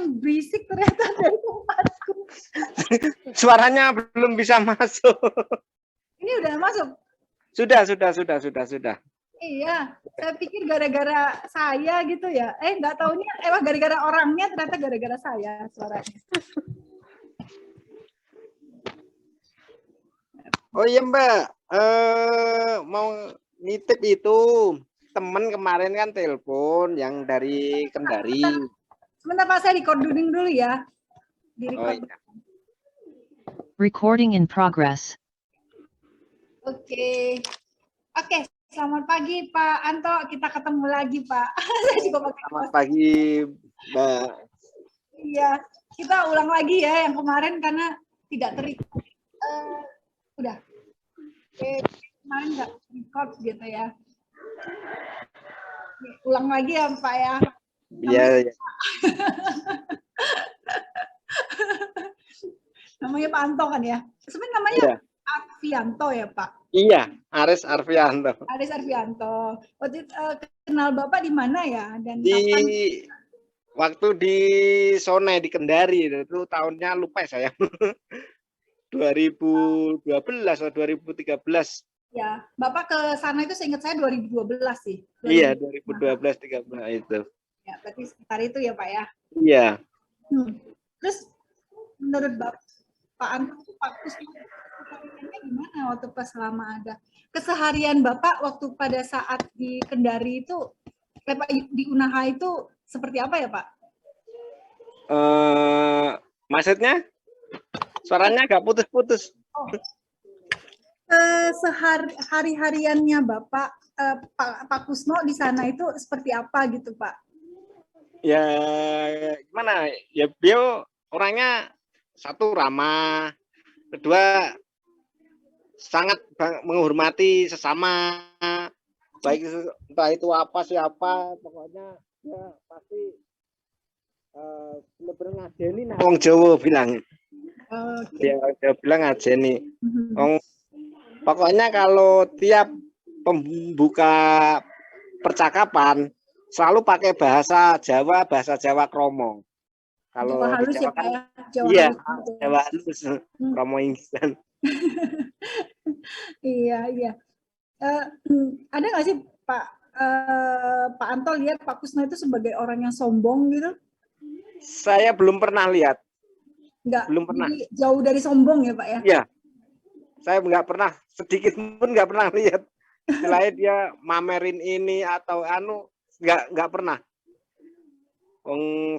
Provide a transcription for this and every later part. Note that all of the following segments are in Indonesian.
yang berisik ternyata dari tempatku. Suaranya belum bisa masuk. Ini udah masuk? Sudah. Iya, saya pikir gara-gara saya gitu ya. Nggak taunya emang gara-gara orangnya, ternyata gara-gara saya suaranya. Oh iya Mbak, mau nitip itu temen kemarin kan telepon yang dari Kendari. Sebentar Pak, saya recording dulu ya. Oh iya. Recording in progress. Oke, selamat pagi Pak Anto, kita ketemu lagi Pak. Saya juga pakai Selamat pagi Mbak. Iya, kita ulang lagi ya yang kemarin karena tidak terrecord. Udah. Oke, kemarin nggak record gitu ya. Ulang lagi ya Pak ya. Iya. Namanya Pak Anto kan ya? Sebenarnya namanya Iya. Arfianto ya Pak? Iya, Aris Arfianto. Aris Arfianto. Waktu kenal Bapak di mana ya? Dan Di kapan? waktu di Sone di Kendari itu tahunnya lupa saya. 2012 atau 2013. Ya, Bapak ke sana itu seingat saya 2012 sih. Iya, 2012-13 itu. Ya, berarti sekitar itu ya Pak ya? Iya. Terus menurut Pak Anto itu Pak Kusno gimana waktu pas selama ada? Keseharian Bapak waktu pada saat di Kendari itu, di Unaha itu seperti apa ya Pak? Maksudnya? Suaranya agak putus-putus. Oh. Hari-hariannya Bapak, Pak Kusno di sana itu seperti apa gitu Pak? Ya gimana? Ya beliau orangnya satu ramah, kedua sangat menghormati sesama, baik entah itu apa siapa, pokoknya ya pasti bener-bener ngajeni nah wong Jawa bilang. Okay. Dia bilang ngajeni. Pokoknya kalau tiap pembuka percakapan selalu pakai bahasa Jawa Kromo. Kalau Jawa halus di Jawa ya Pak ya? Iya, Jawa halus, Kromo Inggisan. Iya. Ada nggak sih Pak Anto lihat Pak Kusno itu sebagai orang yang sombong gitu? Saya belum pernah lihat. Belum pernah. Jauh dari sombong ya Pak ya? Iya. Saya nggak pernah, sedikit pun nggak pernah lihat. Selain dia mamerin ini atau nggak pernah.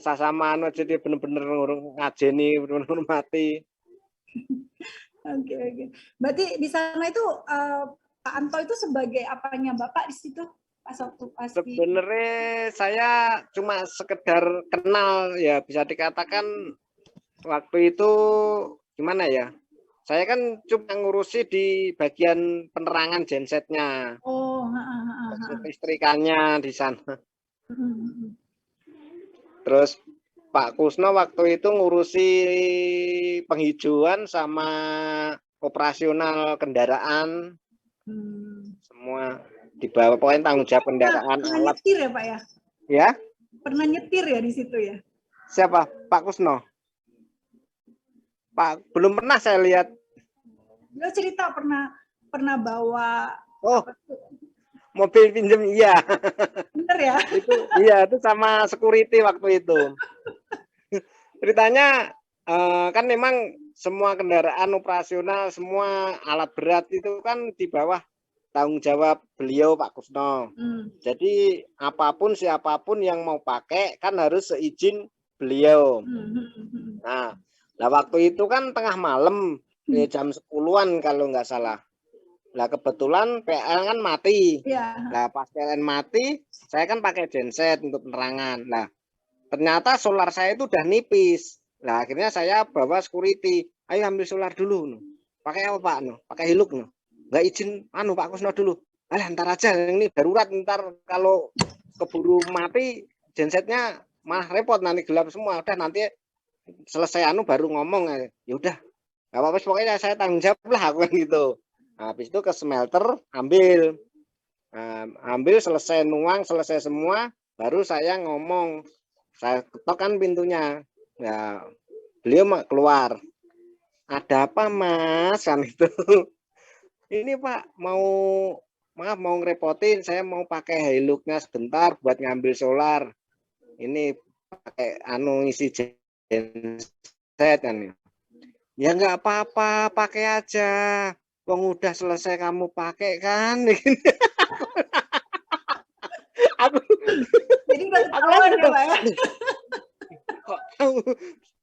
Sesama aja dia bener-bener ngajeni, bener-bener mati. Oke. Berarti di sana itu Pak Anto itu sebagai apanya Bapak di situ? Sebenarnya saya cuma sekedar kenal ya, bisa dikatakan waktu itu gimana ya? Saya kan cuma ngurusi di bagian penerangan gensetnya. Oh, listrikannya di sana. Terus Pak Kusno waktu itu ngurusi penghijauan sama operasional kendaraan. Semua di bawah, pokoknya tanggung jawab kendaraan. Pernah nyetir ya Pak ya? Ya? Pernah nyetir ya di situ ya? Siapa? Pak Kusno? Pak, belum pernah saya lihat. Dia cerita pernah bawa. Oh, mobil pinjem, iya. Bener ya? Itu sama security waktu itu. Ceritanya kan memang semua kendaraan operasional, semua alat berat itu kan di bawah tanggung jawab beliau Pak Kusno. Jadi apapun siapapun yang mau pakai kan harus seizin beliau. Nah, waktu itu kan tengah malam, jam 10-an kalau nggak salah. Lah kebetulan PLN kan mati. Lah pas PLN mati, saya kan pakai genset untuk penerangan. Nah, ternyata solar saya itu udah nipis. Nah, akhirnya saya bawa security. Ayo ambil solar dulu. Pakai apa Pak? Pakai Hilux. Nggak izin Pak Kusno dulu. Ntar aja, ini darurat, ntar kalau keburu mati gensetnya malah repot, nanti gelap semua. Udah nanti selesai baru ngomong. Ya udah, nggak apa-apa, pokoknya saya tanggung jawab lah aku gitu. Nah, habis itu ke smelter ambil selesai nuang, selesai semua, baru saya ngomong, saya ketok kan pintunya, Ya, beliau keluar. Ada apa Mas? Kan itu. Ini Pak maaf mau ngerepotin, saya mau pakai Hilux-nya sebentar buat ngambil solar. Ini pakai isi genset kan. Ya nggak apa-apa, pakai aja. Wong udah selesai kamu pakai kan. aku Jadi udah ketahuan ya Pak ya. Kok tahu?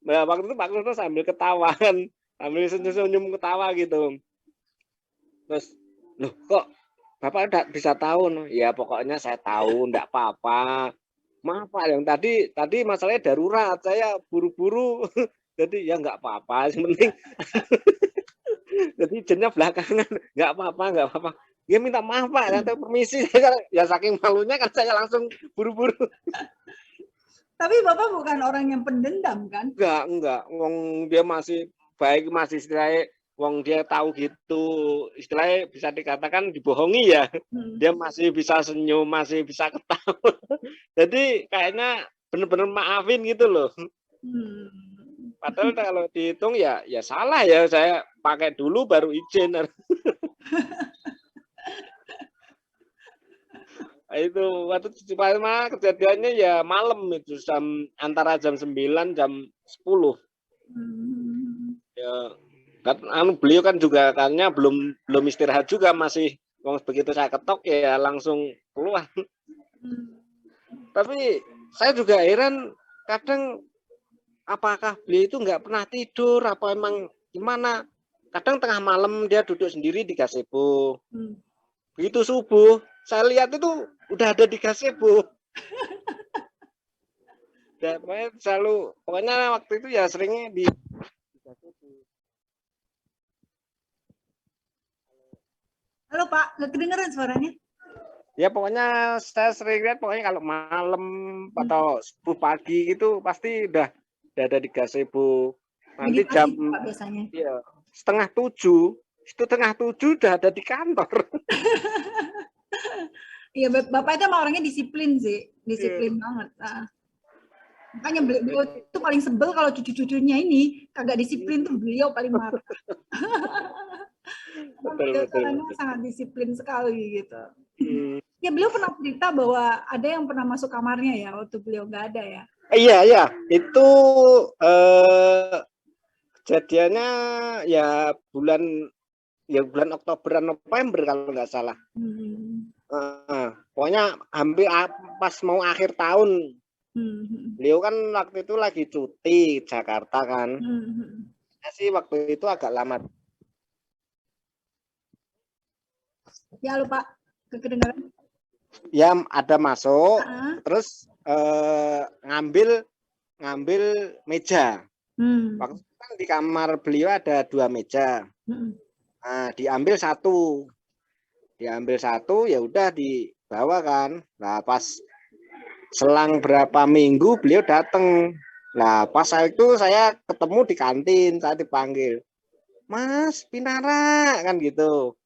Nah, waktu itu Pak Kusno sambil ketawa kan, sambil senyum-senyum ketawa gitu. Terus, loh kok Bapak udah bisa tahu? Ya pokoknya saya tahu, enggak apa-apa. Maaf Pak, yang tadi masalahnya darurat, saya buru-buru. Jadi ya enggak apa-apa, yang penting jadi izinnya belakangan, enggak apa-apa. Dia minta maaf Pak, saya permisi. Ya saking malunya kan saya langsung buru-buru. Tapi Bapak bukan orang yang pendendam kan? Enggak. Wong dia masih baik, masih istilahnya wong dia tahu gitu, istilahnya bisa dikatakan dibohongi ya. Dia masih bisa senyum, masih bisa ketawa. Jadi kayaknya bener-bener maafin gitu loh. Padahal kalau dihitung ya salah ya, saya pakai dulu baru izin. Itu waktu mah kejadiannya ya malam itu antara jam 9 jam 10. Ya kan beliau kan juga katanya belum istirahat juga, masih begitu saya ketok ya langsung keluar. Tapi saya juga heran, kadang apakah beliau itu nggak pernah tidur apa emang gimana? Kadang tengah malam dia duduk sendiri di gazebo. Begitu subuh, saya lihat itu udah ada di gazebo. Ya, pokoknya waktu itu ya seringnya di gazebo. Halo Pak, nggak kedengeran suaranya? Ya pokoknya saya sering lihat, pokoknya kalau malam atau subuh pagi itu pasti udah ada di gazebo. Nanti Meditasi, jam Pak, biasanya. Ya, setengah 7 udah ada di kantor. Iya, Bapak itu emang orangnya disiplin sih, disiplin banget. Makanya beliau itu paling sebel kalau cucu-cucunya ini kagak disiplin tuh beliau paling marah. Betul. Sangat disiplin sekali gitu. Ya beliau pernah cerita bahwa ada yang pernah masuk kamarnya ya waktu beliau nggak ada ya. Iya, itu kejadiannya ya bulan Oktober November kalau nggak salah. Pokoknya hampir pas mau akhir tahun. Beliau kan waktu itu lagi cuti Jakarta kan. Saya sih waktu itu agak lama. Ya lupa kedengaran. Ya ada masuk, terus ngambil meja. Waktu itu kan di kamar beliau ada 2 meja. Nah, diambil satu ya udah dibawa kan. Nah pas selang berapa minggu beliau datang. Nah pas itu saya ketemu di kantin, saya dipanggil, Mas Pinara kan gitu.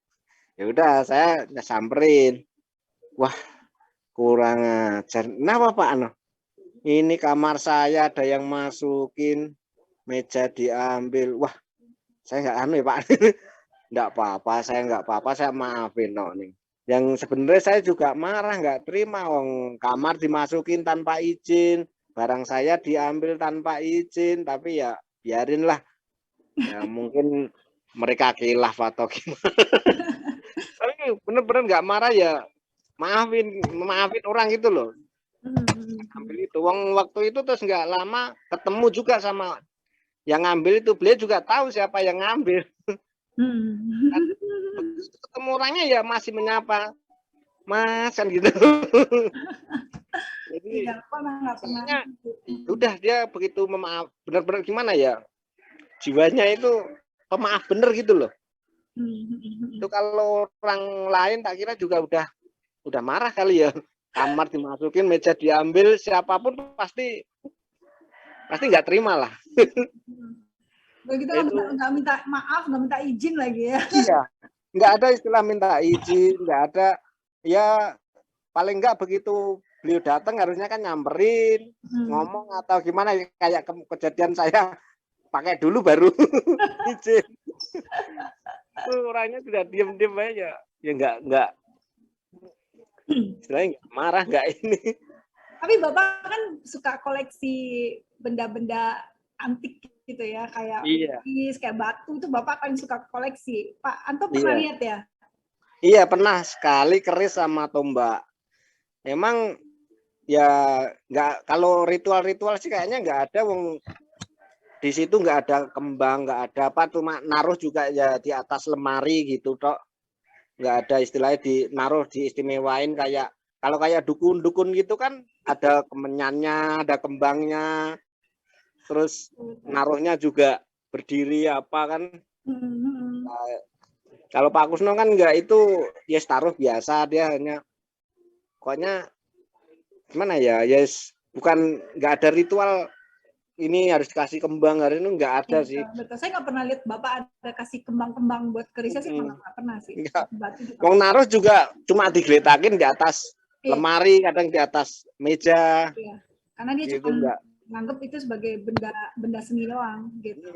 Ya udah saya samperin. Wah kurang ajar. Kenapa Pak? Ini kamar saya ada yang masukin, meja diambil. Wah saya nggak ya Pak. Nggak apa-apa, saya maafin nih. Yang sebenarnya saya juga marah, nggak terima, kamar dimasukin tanpa izin, barang saya diambil tanpa izin, tapi ya biarinlah. Ya mungkin mereka khilaf atau gimana. Tapi bener-bener nggak marah ya, maafin orang itu loh. Ambil itu, waktu itu terus nggak lama ketemu juga sama yang ngambil itu, beliau juga tahu siapa yang ngambil. Ketemu orangnya ya masih menyapa Mas kan gitu. Jadi udah dia begitu memaaf, benar-benar gimana ya, jiwanya itu pemaaf bener gitu loh. Itu kalau orang lain tak kira juga udah marah kali ya, kamar dimasukin, meja diambil, siapapun pasti nggak terima lah. Begitu nggak minta maaf, nggak minta izin lagi ya. Iya, nggak ada istilah minta izin, nggak ada. Ya paling nggak begitu beliau datang harusnya kan nyamperin, ngomong atau gimana, kayak kejadian saya pakai dulu baru izin. Orangnya sudah diem-diem aja, ya nggak istilahnya nggak marah, nggak ini. Tapi Bapak kan suka koleksi benda-benda antik gitu ya, kayak keris, kayak batu, itu Bapak paling suka koleksi. Pak Anto pernah lihat ya? Iya, pernah sekali keris sama tombak. Emang ya nggak, kalau ritual-ritual sih kayaknya nggak ada, wong di situ nggak ada kembang, nggak ada apa, cuma naruh juga ya di atas lemari gitu tok. Nggak ada istilahnya di naruh, diistimewain kayak kalau kayak dukun-dukun gitu kan ada kemenyannya, ada kembangnya, terus naruhnya juga berdiri apa kan. Nah, kalau Pak Kusno kan enggak, itu ya taruh biasa, dia hanya pokoknya gimana ya, yes, bukan, nggak ada ritual ini harus kasih kembang hari ini, nggak ada sih. Betul. Saya nggak pernah lihat Bapak ada kasih kembang-kembang buat kerisnya sih, malah nggak pernah sih. Wong naruh juga cuma digeletakin di atas lemari, kadang di atas meja. Iya. Karena dia gitu, cuma nganggep itu sebagai benda seni doang gitu.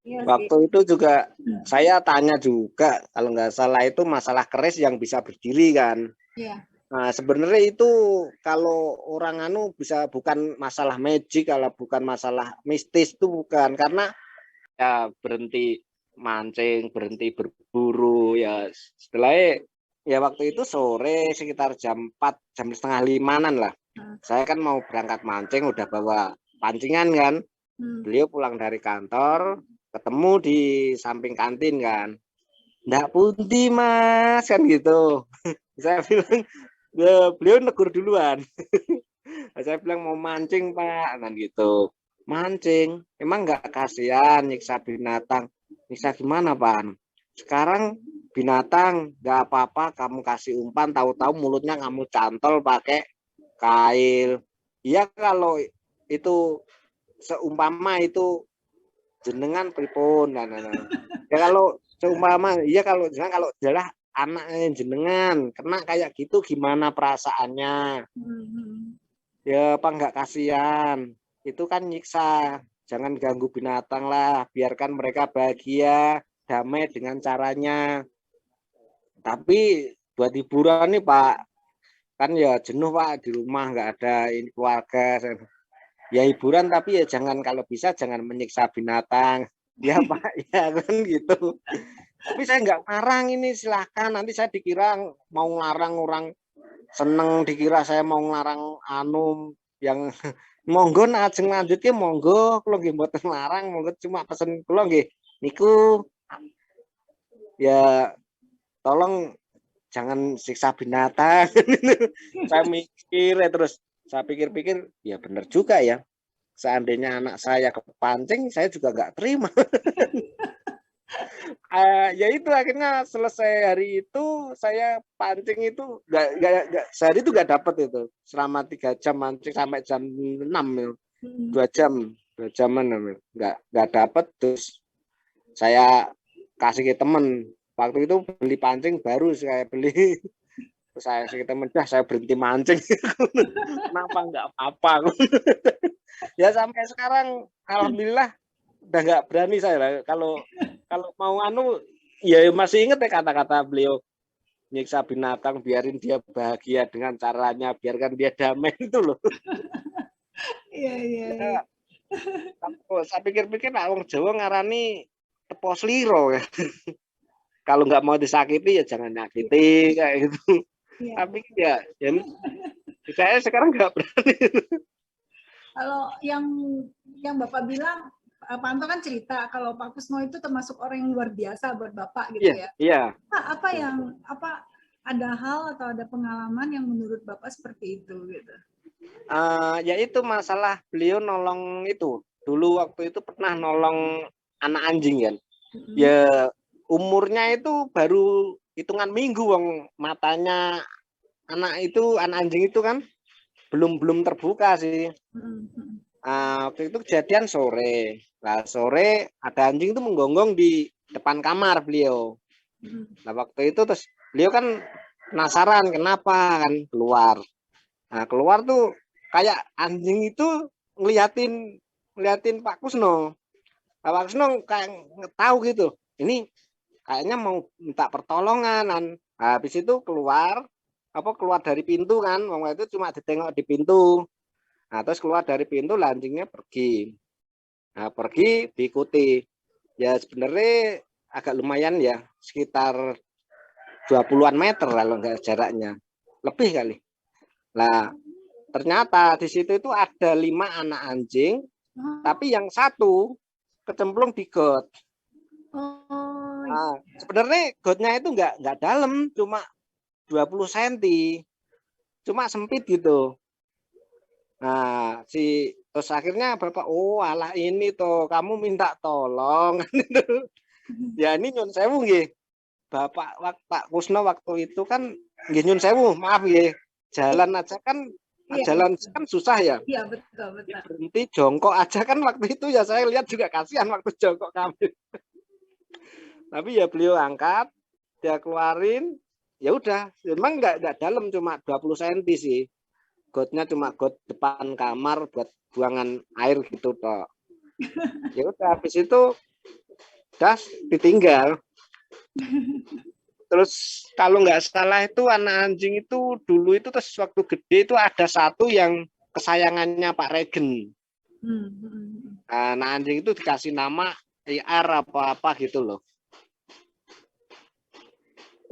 Iya, waktu sih. Itu juga saya tanya juga, kalau nggak salah itu masalah keris yang bisa berdiri kan. Iya. Nah, sebenarnya itu kalau orang anu bisa, bukan masalah magic, kalau bukan masalah mistis itu bukan, karena ya berhenti mancing, berhenti berburu ya setelahnya ya waktu itu sore sekitar jam 4, jam setengah 5-an lah. Saya kan mau berangkat mancing, udah bawa pancingan kan. Beliau pulang dari kantor, ketemu di samping kantin kan. Nggak pundi Mas kan gitu. Saya bilang, beliau negur duluan. Saya bilang mau mancing Pak, kan gitu. Mancing, emang nggak kasihan nyiksa binatang? Nyiksa gimana Pak? Sekarang binatang nggak apa-apa, kamu kasih umpan, tahu-tahu mulutnya kamu cantol pakai kail. Iya, kalau itu seumpama itu jenengan pripun, nah. Ya kalau seumpama, iya kalau jelas anaknya jenengan kena kayak gitu, gimana perasaannya? Ya apa nggak kasihan? Itu kan nyiksa. Jangan ganggu binatang lah, biarkan mereka bahagia, damai dengan caranya. Tapi buat hiburan nih Pak, kan ya jenuh Pak, di rumah nggak ada ini keluarga. Ya hiburan, tapi ya jangan, kalau bisa jangan menyiksa binatang. Ya Pak, ya kan gitu. Tapi saya nggak ngarang ini, silahkan. Nanti saya dikira mau ngelarang orang seneng, dikira saya mau ngelarang anu yang monggo ajeng lanjut ke monggo, kalau nggih mboten larang, monggo cuma pesen kula nggih niku ya tolong jangan siksa binatang. Saya mikir ya, terus saya pikir-pikir ya benar juga ya. Seandainya anak saya kepancing, saya juga nggak terima. Ya itu akhirnya selesai hari itu, saya pancing itu nggak sehari itu nggak dapet itu, selama 3 jam mancing sampai jam 6 ya. 2 jaman nggak dapet. Terus saya kasih ke temen, waktu itu beli pancing baru saya beli. Terus saya kasih ke temen, dah saya berhenti mancing. Kenapa nggak apa-apa. Ya sampai sekarang alhamdulillah udah nggak berani saya. Kalau mau anu ya masih inget ya kata-kata beliau, nyiksa binatang biarin dia bahagia dengan caranya, biarkan dia damai, itu loh. Iya. Saya pikir-pikir orang Jawa ngarani tepos liro ya. Kalau nggak mau disakiti ya jangan nyakiti kayak gitu. Iya. Tapi ya saya sekarang nggak berani. Kalau yang Bapak bilang, Pak Anto kan cerita kalau Pak Kusno itu termasuk orang yang luar biasa buat Bapak gitu ya. Iya. Apa ada hal atau ada pengalaman yang menurut Bapak seperti itu gitu? Ya itu masalah beliau nolong itu. Dulu waktu itu pernah nolong anak anjing kan. Ya umurnya itu baru hitungan minggu, wong matanya anak anjing itu kan belum terbuka sih. Waktu itu kejadian sore. Nah, sore ada anjing itu menggonggong di depan kamar beliau. Nah, waktu itu terus beliau kan penasaran kenapa kan keluar. Nah, keluar tuh kayak anjing itu ngeliatin Pak Kusno. Pak Kusno kayak tahu gitu. Ini kayaknya mau minta pertolongan. Nah, habis itu keluar dari pintu kan. Waktu itu cuma ditengok di pintu. Nah, terus keluar dari pintu, anjingnya pergi. Nah, pergi diikuti. Ya sebenarnya agak lumayan ya, sekitar 20-an meter kalau nggak jaraknya. Lebih kali. Nah, ternyata di situ itu ada 5 anak anjing, tapi yang satu kecemplung di got. Nah, sebenarnya gotnya itu nggak dalam, cuma 20 cm. Cuma sempit gitu. Nah, terus akhirnya Bapak, oh alah ini tuh, kamu minta tolong. Ya ini nyun sewu nggih. Pak Kusno waktu itu kan nggih nyun sewu, maaf nggih. Jalan aja kan jalan kan susah ya. Iya, betul, betul. Berhenti jongkok aja kan waktu itu ya saya lihat juga kasihan waktu jongkok kami. Tapi ya beliau angkat, dia keluarin, ya udah, memang nggak dalam, cuma 20 cm sih. Gotnya cuma got depan kamar buat buangan air gitu toh. Ya udah habis itu das ditinggal. Terus kalau nggak salah itu anak anjing itu dulu itu terus waktu gede itu ada satu yang kesayangannya Pak Regen. Nah, anak anjing itu dikasih nama IR apa-apa gitu loh.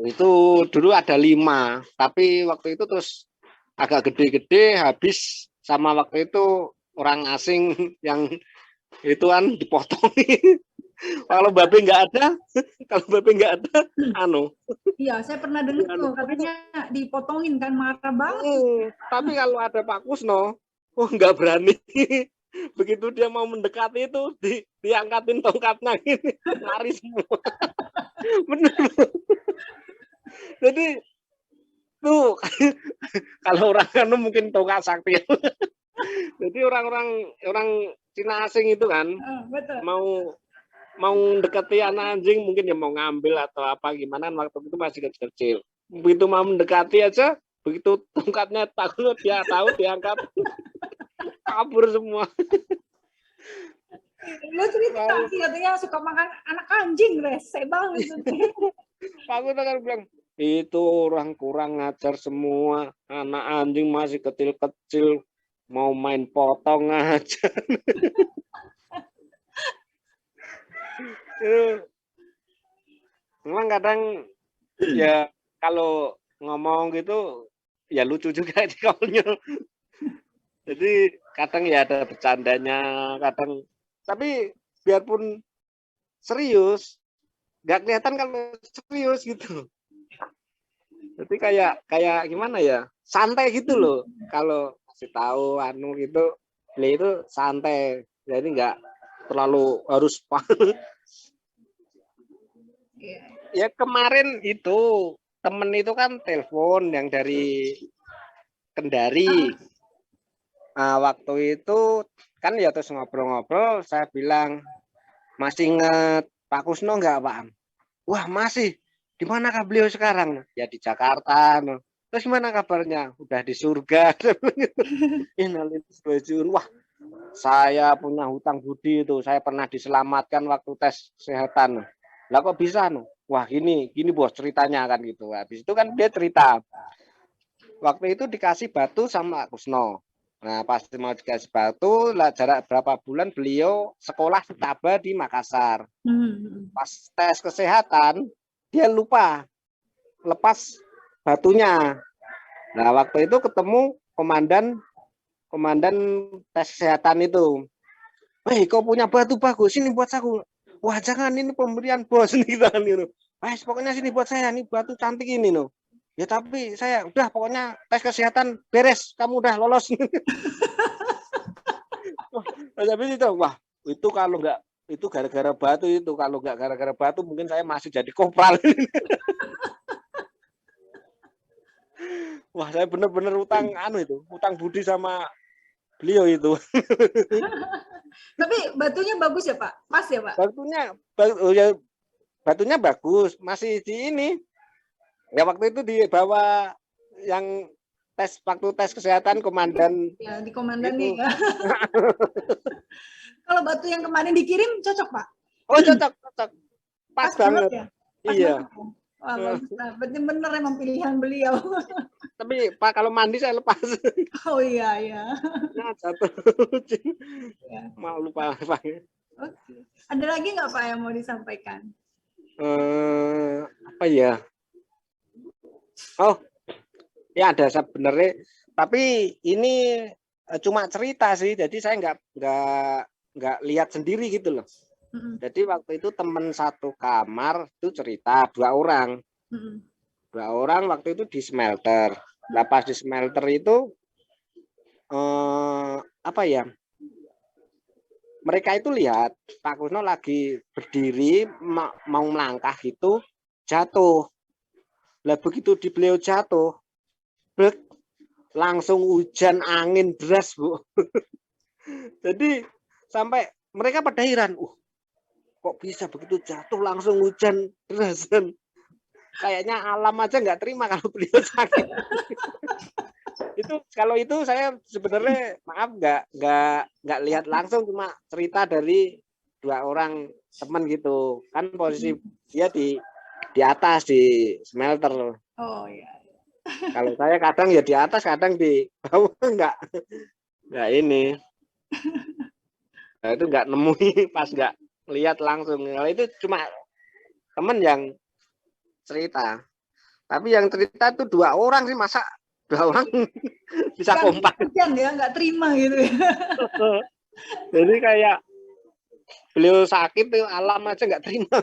Itu dulu ada 5, tapi waktu itu terus agak gede-gede habis sama waktu itu orang asing yang itu kan dipotong. Kalau babe nggak ada, Iya, saya pernah dengar tuh katanya dipotongin kan, marah banget. Tapi kalau ada Pak Kusno, nggak berani. Begitu dia mau mendekati itu diangkatin tongkatnya ini, lari semua. Bener. Jadi tuh kalau orang kan mungkin tongkat sakti. Jadi orang Cina asing itu kan betul. mau mendekati anak anjing mungkin ya mau ngambil atau apa gimana, waktu itu masih kecil. Begitu mau mendekati aja, begitu tongkatnya takut dia tahu diangkat, kabur semua. Lo cerita sih katanya suka makan anak anjing, rese banget. Aku kan bilang, itu orang kurang ngajar semua, anak anjing masih kecil-kecil mau main potong aja. Memang kadang ya kalau ngomong gitu ya lucu juga di konyol. Jadi kadang ya ada bercandanya, kadang tapi biarpun serius nggak kelihatan kalau serius gitu. Jadi kayak gimana ya, santai gitu loh. Kalau kasih tahu anu gitu, beliau itu santai. Jadi nggak terlalu harus ya kemarin itu temen itu kan telepon yang dari Kendari. Nah, waktu itu kan ya terus ngobrol-ngobrol, saya bilang, masih inget Pak Kusno nggak Pak? Wah masih. Di manakah beliau sekarang? Ya di Jakarta. Terus gimana kabarnya? Udah di surga. Wah, saya punya hutang budi itu. Saya pernah diselamatkan waktu tes kesehatan. Lah kok bisa? Wah gini bos ceritanya kan gitu. Habis itu kan dia cerita. Waktu itu dikasih batu sama Kusno. Nah pas mau dikasih batu, lah jarak berapa bulan beliau sekolah di Taba di Makassar. Pas tes kesehatan, dia lupa lepas batunya. Nah waktu itu ketemu komandan tes kesehatan itu. Kau punya batu bagus, ini buat aku. Wah jangan, ini pemberian bos nih kan gitu. Pokoknya sini buat saya, ini batu cantik ini loh. Ya tapi saya udah pokoknya tes kesehatan beres, kamu udah lolos. Tapi itu wah itu kalau nggak itu gara-gara batu itu, kalau nggak gara-gara batu mungkin saya masih jadi kopral. Wah saya bener-bener utang budi sama beliau itu. Tapi batunya bagus ya Pak? Pas ya Pak? Batunya bagus, masih di ini. Ya waktu itu dibawa yang waktu tes kesehatan komandan Ya, di komandan itu. nih ya. Kalau batu yang kemarin dikirim cocok, Pak? Oh, cocok. Pas banget. ya? Pas Iya. banget ya? Wah, bagus lah. Berarti bener emang pilihan beliau. Tapi Pak kalau mandi saya lepas. Oh iya, iya. Nah, jatuh. Ya. Mau lupa Pak. Oke. Ada lagi nggak Pak yang mau disampaikan? Apa ya? Oh, ya ada sebenarnya. Tapi ini cuma cerita sih. Jadi saya nggak lihat sendiri gitu loh. Jadi waktu itu teman satu kamar itu cerita 2 orang. 2 orang waktu itu di smelter. Nah, pas di smelter itu apa ya? Mereka itu lihat Pak Kusno lagi berdiri mau melangkah gitu jatuh. Lah begitu di beliau jatuh, langsung hujan angin deras, Bu. Jadi sampai mereka pada heran, kok bisa begitu jatuh langsung hujan deras. Kayaknya alam aja nggak terima kalau beliau sakit. Kalau itu saya sebenarnya maaf nggak lihat langsung, cuma cerita dari 2 orang teman gitu kan, posisi dia di atas di smelter. Oh iya. Kalau saya kadang ya di atas, kadang di bawah, nggak ini. Nah, itu nggak nemui pas nggak lihat langsung. Kalau itu cuma teman yang cerita. Tapi yang cerita itu 2 orang sih, masa 2 orang bisa kompak. Hujan ya, nggak terima gitu ya. Jadi kayak beliau sakit tuh alam aja nggak terima.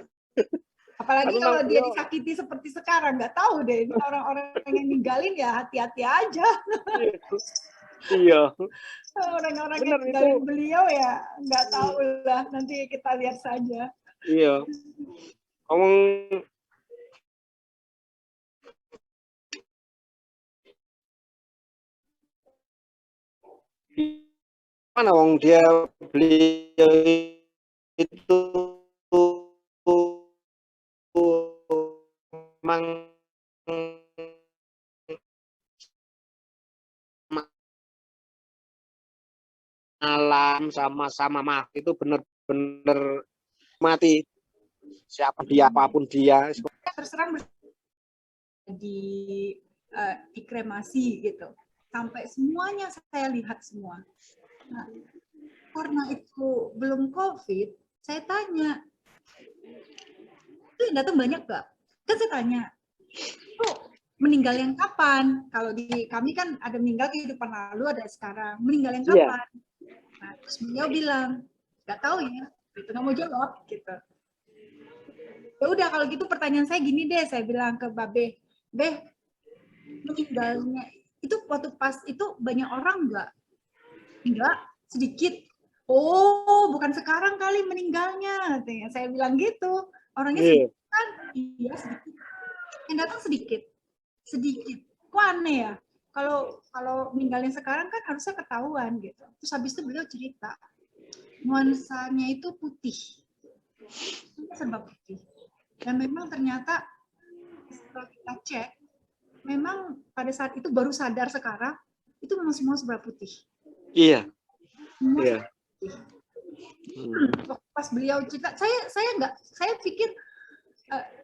Apalagi kalau dia disakiti seperti sekarang, nggak tahu deh. Ini orang-orang yang ninggalin ya hati-hati aja. Iya. Orang-orang yang ninggalin beliau ya nggak tahu lah. Nanti kita lihat saja. Iya. Ngomong mana wong dia beliau itu memang alam sama mah itu bener-bener mati, siapa dia apapun dia. Terserang dikremasi gitu, sampai semuanya saya lihat semua. Nah, karena itu belum COVID, saya tanya, itu yang datang banyak gak? Kan saya tanya, itu meninggal yang kapan? Kalau di kami kan ada meninggal kehidupan lalu, ada sekarang. Meninggal yang kapan? Nah, terus beliau bilang, nggak tahu ya, itu nggak mau jawab gitu. Ya udah kalau gitu pertanyaan saya gini deh, saya bilang ke Babe, Beh, meninggalnya itu waktu pas itu banyak orang nggak? Enggak, sedikit. Oh, bukan sekarang kali meninggalnya, katanya. Saya bilang gitu. Orangnya sedikit kan? Iya sedikit. Yang datang sedikit, sedikit. Kok aneh ya? Kalau meninggalnya sekarang kan harusnya ketahuan gitu. Terus habis itu beliau cerita, nuansanya itu putih, serba putih. Dan memang ternyata setelah kita cek, memang pada saat itu baru sadar sekarang, itu memang semua serba putih. Iya. Semua iya. Pas beliau cerita, saya pikir,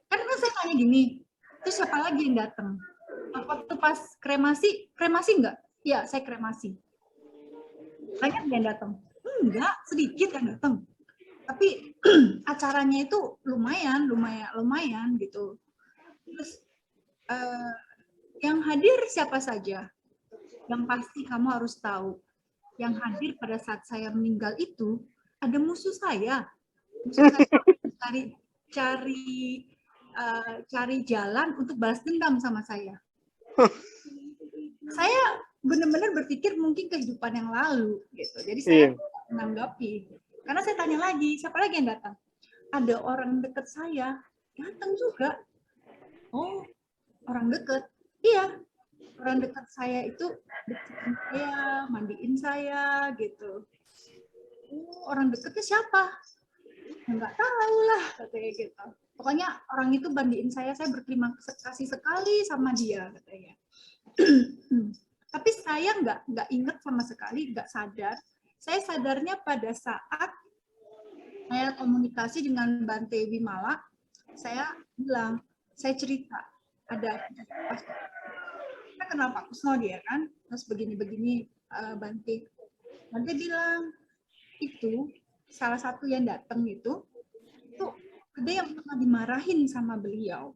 kan saya tanya gini, terus siapa lagi yang datang? Waktu pas kremasi enggak? Iya, saya kremasi. Banyak yang datang? Enggak, sedikit yang datang. Tapi acaranya itu lumayan gitu. Terus yang hadir siapa saja? Yang pasti kamu harus tahu, yang hadir pada saat saya meninggal itu ada musuh saya. Musuh saya cari jalan untuk balas dendam sama saya. Saya benar-benar berpikir mungkin kehidupan yang lalu gitu. Jadi saya menanggapi. Karena saya tanya lagi, siapa lagi yang datang? Ada orang dekat saya datang juga. Oh, orang dekat. Iya, orang dekat saya itu deketin saya, mandiin saya gitu. Oh, orang dekatnya siapa? Nggak tahu lah, katanya gitu. Pokoknya orang itu mandiin saya berterima kasih sekali sama dia, katanya. Tapi saya nggak ingat sama sekali, nggak sadar. Saya sadarnya pada saat saya komunikasi dengan Bante Wimala, saya bilang, saya cerita, ada kita kenal Pak Kusno dia kan, terus begini-begini Bante bilang, itu salah satu yang datang itu ada yang pernah dimarahin sama beliau.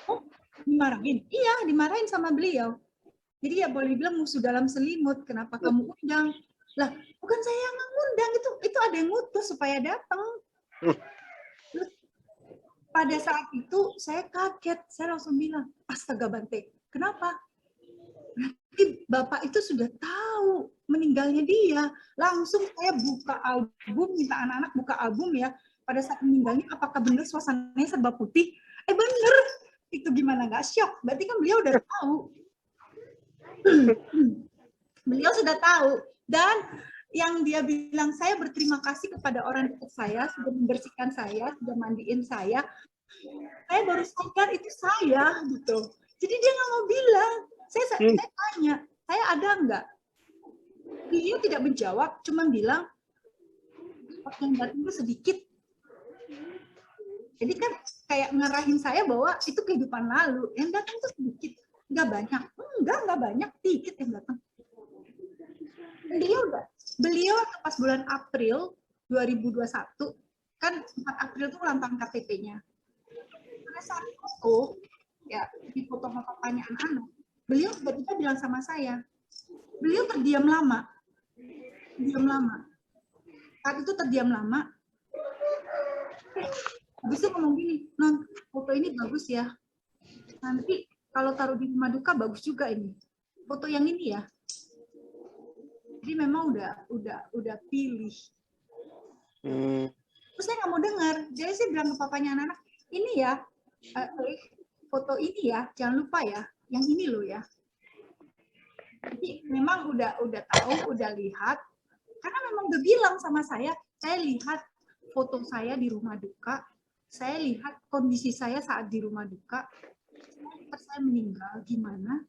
Oh, dimarahin? Iya, dimarahin sama beliau. Jadi ya boleh bilang musuh dalam selimut, kenapa kamu undang? Lah, bukan saya yang ngundang, itu ada yang ngutus supaya datang. Terus, pada saat itu saya kaget, saya langsung bilang, astaga Bante, kenapa? Berarti Bapak itu sudah tahu meninggalnya dia. Langsung saya buka album, minta anak-anak buka album ya. Pada saat meninggalnya, apakah benar suasananya serba putih? Bener. Itu gimana nggak shock? Berarti kan beliau udah tahu. Beliau sudah tahu. Dan yang dia bilang, saya berterima kasih kepada orang dekat saya, sudah membersihkan saya, sudah mandiin saya. Saya baru sadar itu saya, gitu. Jadi dia nggak mau bilang. Saya tanya, saya ada nggak? Beliau tidak menjawab, cuma bilang, yang datang itu sedikit. Jadi kan kayak ngarahin saya bahwa itu kehidupan lalu. Yang datang itu sedikit, nggak banyak. Nggak banyak, dikit yang datang. Beliau pas bulan April 2021, kan 4 April itu ulang tahun KTP-nya. Pada saat foto, ya di foto bapaknya anak-anak, beliau tiba-tiba bilang sama saya, beliau terdiam lama. Saat itu terdiam lama. Habis itu ngomong gini, Non, foto ini bagus ya. Nanti kalau taruh di rumah duka bagus juga ini. Foto yang ini ya. Jadi memang udah pilih. Terus saya nggak mau dengar. Jadi saya bilang ke papanya anak-anak, ini ya, foto ini ya, jangan lupa ya, yang ini loh ya. Jadi memang udah tahu, udah lihat. Karena memang udah bilang sama saya lihat foto saya di rumah duka, saya lihat kondisi saya saat di rumah duka, saya meninggal gimana?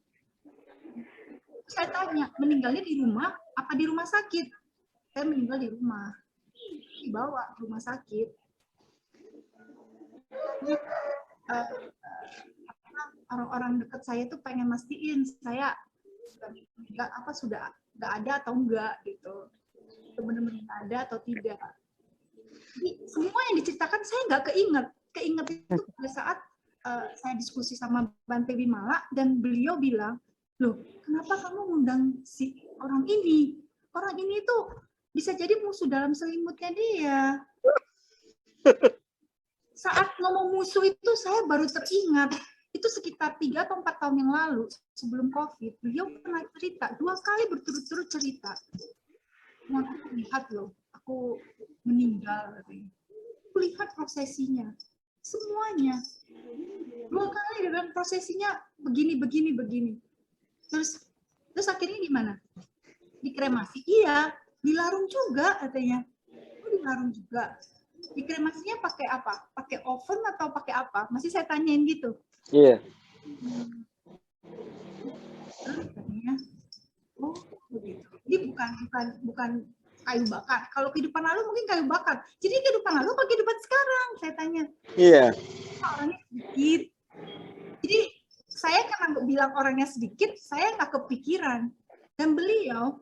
Saya tanya, meninggalnya di rumah apa di rumah sakit? Saya meninggal di rumah, dibawa ke rumah sakit. Orang-orang dekat saya tuh pengen mastiin saya sudah nggak ada atau enggak gitu, benar-benar ada atau tidak. Jadi semua yang diceritakan saya nggak keinget itu pada saat saya diskusi sama Bante Wimala dan beliau bilang, loh kenapa kamu ngundang si orang ini? Orang ini tuh bisa jadi musuh dalam selimutnya dia. Saat ngomong musuh itu saya baru teringat, itu sekitar 3 atau 4 tahun yang lalu sebelum COVID, beliau pernah cerita 2 kali berturut-turut cerita. Yang aku lihat loh, aku meninggal. Aku lihat prosesinya, semuanya. 2 kali dalam prosesinya begini. Terus akhirnya gimana? Dikremasi? Iya. Dilarung juga katanya. Dilarung juga. Dikremasinya pakai apa? Pakai oven atau pakai apa? Masih saya tanyain gitu. Iya. Katanya, oh begitu. Jadi bukan kayu bakar. Kalau kehidupan lalu mungkin kayu bakar. Jadi kehidupan lalu apa kehidupan sekarang? Saya tanya. Iya. Orangnya sedikit. Jadi saya karena bilang orangnya sedikit, saya nggak kepikiran. Dan beliau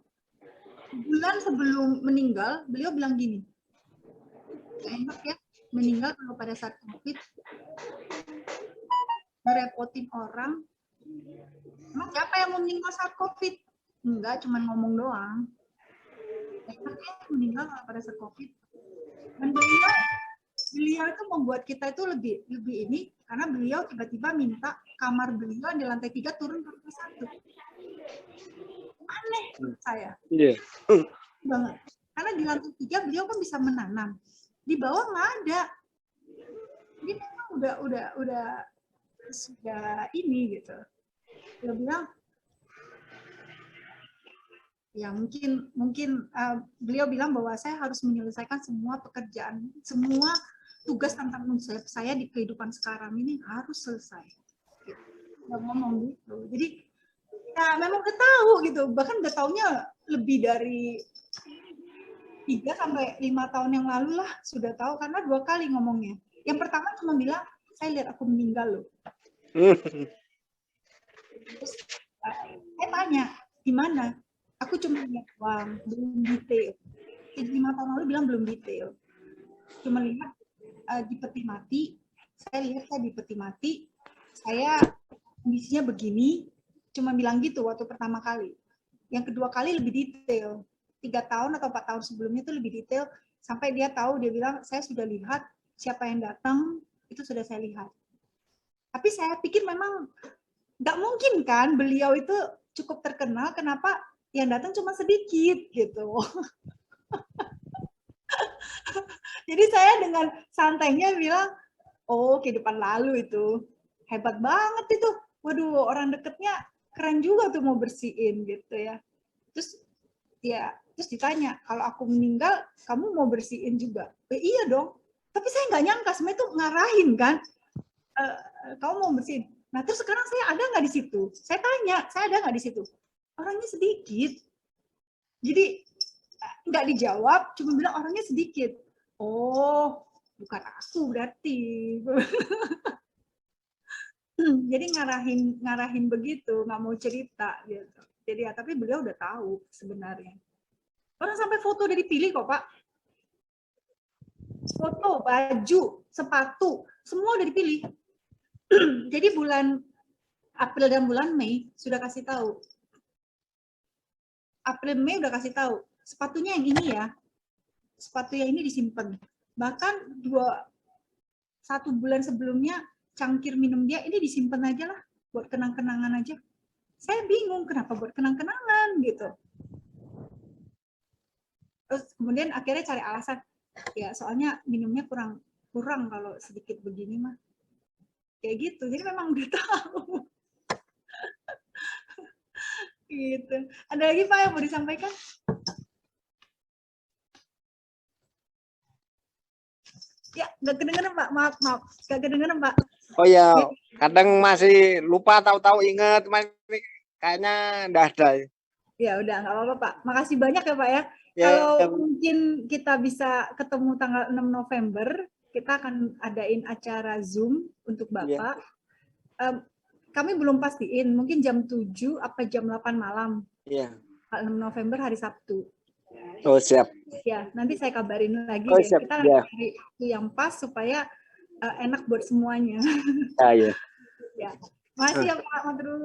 bulan sebelum meninggal, beliau bilang gini, enak ya meninggal kalau pada saat COVID, merepotin orang. Emang siapa yang mau meninggal saat COVID? Enggak, cuma ngomong doang. Enak ya meninggal kalau pada saat COVID. Dan beliau itu membuat kita itu lebih ini, karena beliau tiba-tiba minta kamar beliau di lantai 3 turun ke lantai 1. Aneh menurut saya. Iya. Banget. Karena di lantai 3 beliau kan bisa menanam. Di bawah nggak ada. Jadi memang udah sudah ini gitu. Dia bilang ya mungkin beliau bilang bahwa saya harus menyelesaikan semua pekerjaan, semua tugas tentang saya di kehidupan sekarang ini harus selesai. Dia ngomong gitu. Jadi Ya, memang udah tahu gitu. Bahkan udah taunya lebih dari 3 sampai 5 tahun yang lalu lah sudah tahu karena 2 kali ngomongnya. Yang pertama cuma bilang, saya lihat aku meninggal loh. Terus saya tanya, gimana? Aku cuma lihat uang, belum detail. 5 tahun lalu bilang belum detail. Cuma lihat di peti mati, saya lihat saya di peti mati, saya kondisinya begini, cuma bilang gitu waktu pertama kali. Yang kedua kali lebih detail. 3 tahun atau 4 tahun sebelumnya itu lebih detail sampai dia tahu, dia bilang saya sudah lihat siapa yang datang, itu sudah saya lihat. Tapi saya pikir memang nggak mungkin kan beliau itu cukup terkenal, kenapa yang datang cuma sedikit gitu. Jadi saya dengan santainya bilang, oh kehidupan lalu itu hebat banget itu. Waduh, orang deketnya keren juga tuh mau bersihin gitu ya. Terus ditanya, kalau aku meninggal, kamu mau bersihin juga? Iya dong. Tapi saya nggak nyangka, sebenarnya itu ngarahin kan. Kamu mau bersihin. Nah, terus sekarang saya ada nggak di situ? Saya tanya, saya ada nggak di situ? Orangnya sedikit. Jadi nggak dijawab, cuma bilang orangnya sedikit. Oh, bukan aku berarti. Jadi ngarahin begitu, nggak mau cerita gitu. Jadi ya, tapi beliau udah tahu sebenarnya. Orang sampai foto udah dipilih kok, Pak. Foto, baju, sepatu, semua udah dipilih. Jadi bulan April dan bulan Mei sudah kasih tahu. April Mei udah kasih tahu. Sepatunya yang ini ya. Sepatu yang ini disimpan. Bahkan 1 bulan sebelumnya cangkir minum dia ini disimpan aja lah buat kenang-kenangan aja. Saya bingung kenapa buat kenang-kenangan gitu. Terus kemudian akhirnya cari alasan, ya soalnya minumnya kurang kalau sedikit begini mah. Kayak gitu, jadi memang udah tahu. Gitu. Ada lagi Pak yang mau disampaikan? Ya, nggak kedengeran Pak, maaf, nggak kedengeran Pak. Oh ya, kadang masih lupa, tahu-tahu inget, kayaknya nggak ada. Ya udah, nggak apa-apa Pak. Makasih banyak ya Pak ya. Ya, Kalau mungkin kita bisa ketemu tanggal 6 November, kita akan adain acara Zoom untuk Bapak. Ya. Kami belum pastiin, mungkin jam 7 apa jam 8 malam. Iya. 6 November hari Sabtu. Oh siap. Ya, nanti saya kabarin lagi Oh, deh. siap. Kita Ya. cari yang pas supaya enak buat semuanya. Ya, ya. Ya. Makasih ya Pak Madrun.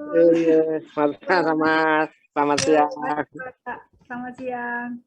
Selamat siang. Selamat siang.